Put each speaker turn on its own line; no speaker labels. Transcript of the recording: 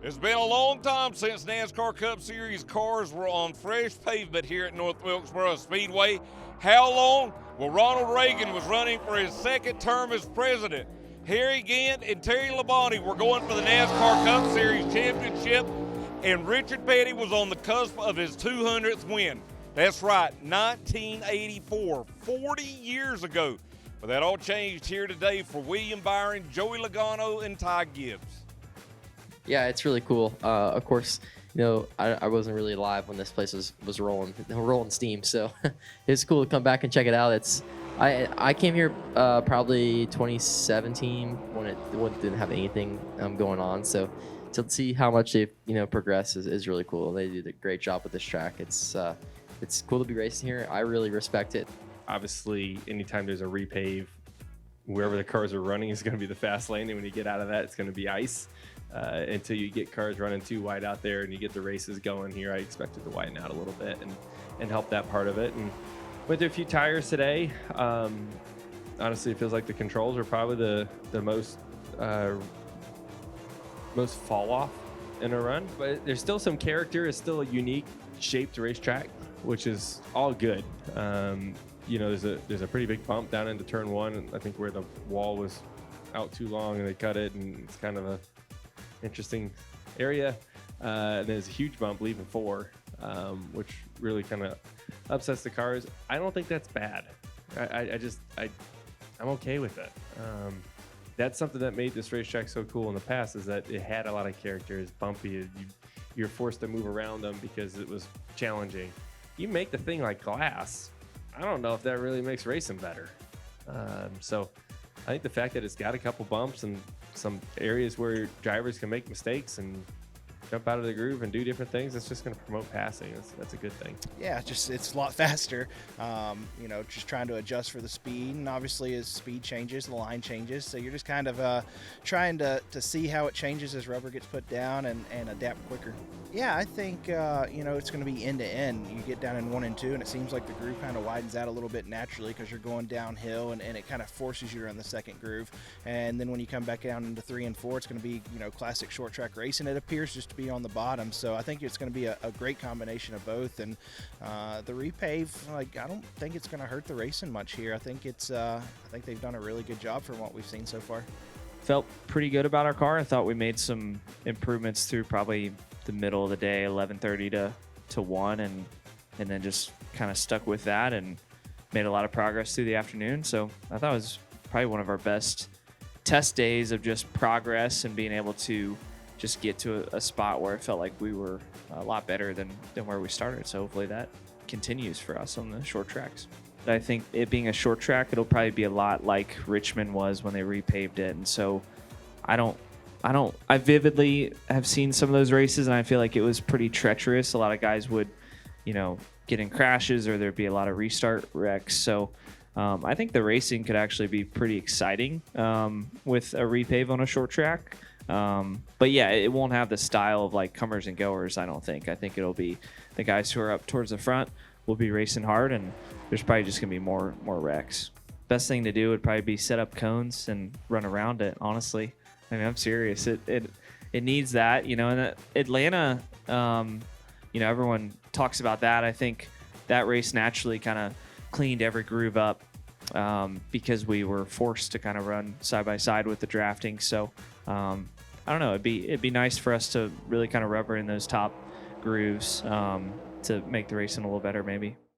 It's been a long time since NASCAR Cup Series cars were on fresh pavement here at North Wilkesboro Speedway. How long? Well, Ronald Reagan was running for his second term as president. Harry Gant and Terry Labonte were going for the NASCAR Cup Series championship, and Richard Petty was on the cusp of his 200th win. That's right, 1984, 40 years ago. But that all changed here today for William Byron, Joey Logano, and Ty Gibbs.
Yeah, it's really cool. Of course, I wasn't really alive when this place was rolling steam, so it's cool to come back and check it out. I came here probably 2017 when it didn't have anything going on, so to see how much they've progressed is really cool. They did a great job with this track. It's cool to be racing here. I really respect it.
Obviously, anytime there's a repave, wherever the cars are running is going to be the fast lane, and when you get out of that, it's going to be ice. Until you get cars running too wide out there and you get the races going here, I expect it to widen out a little bit and help that part of it. And went through a few tires today. Honestly, it feels like the controls are probably the most fall off in a run, but there's still some character. It's still a unique shaped racetrack, which is all good. There's a pretty big bump down into turn one, I think, where the wall was out too long and they cut it, and it's kind of a interesting area. There's a huge bump leaving four, which really kind of upsets the cars. I don't think that's bad. I'm okay with it. That's something that made this racetrack so cool in the past, is that it had a lot of character. It's bumpy. You're forced to move around them because it was challenging. You make the thing like glass, I don't know if that really makes racing better. So I think the fact that it's got a couple bumps and some areas where drivers can make mistakes and jump out of the groove and do different things, it's just going to promote passing. That's a good thing.
Yeah, it's a lot faster. Just trying to adjust for the speed, and obviously as speed changes, the line changes. So you're just kind of trying to see how it changes as rubber gets put down and adapt quicker. Yeah, I think it's going to be end to end. You get down in 1 and 2, and it seems like the groove kind of widens out a little bit naturally because you're going downhill, and it kind of forces you to run the second groove. And then when you come back down into 3 and 4, it's going to be classic short track racing. It appears just to be on the bottom, so I think it's going to be a great combination of both. And the repave, I don't think it's going to hurt the racing much here. I think they've done a really good job from what we've seen so far.
Felt pretty good about our car. I thought we made some improvements through probably the middle of the day, 11:30 to 1, and then just kind of stuck with that and made a lot of progress through the afternoon. So I thought it was probably one of our best test days of just progress and being able to just get to a spot where it felt like we were a lot better than where we started. So hopefully that continues for us on the short tracks. I think it being a short track, it'll probably be a lot like Richmond was when they repaved it. And so I vividly have seen some of those races, and I feel like it was pretty treacherous. A lot of guys would, get in crashes, or there'd be a lot of restart wrecks. So I think the racing could actually be pretty exciting with a repave on a short track. But yeah, it won't have the style of like comers and goers, I don't think. I think it'll be the guys who are up towards the front will be racing hard, and there's probably just gonna be more wrecks. Best thing to do would probably be set up cones and run around it, honestly. I mean, I'm serious. It needs that, and Atlanta, everyone talks about that. I think that race naturally kind of cleaned every groove up because we were forced to kind of run side by side with the drafting. So I don't know. It'd be nice for us to really kind of rubber in those top grooves to make the racing a little better, maybe.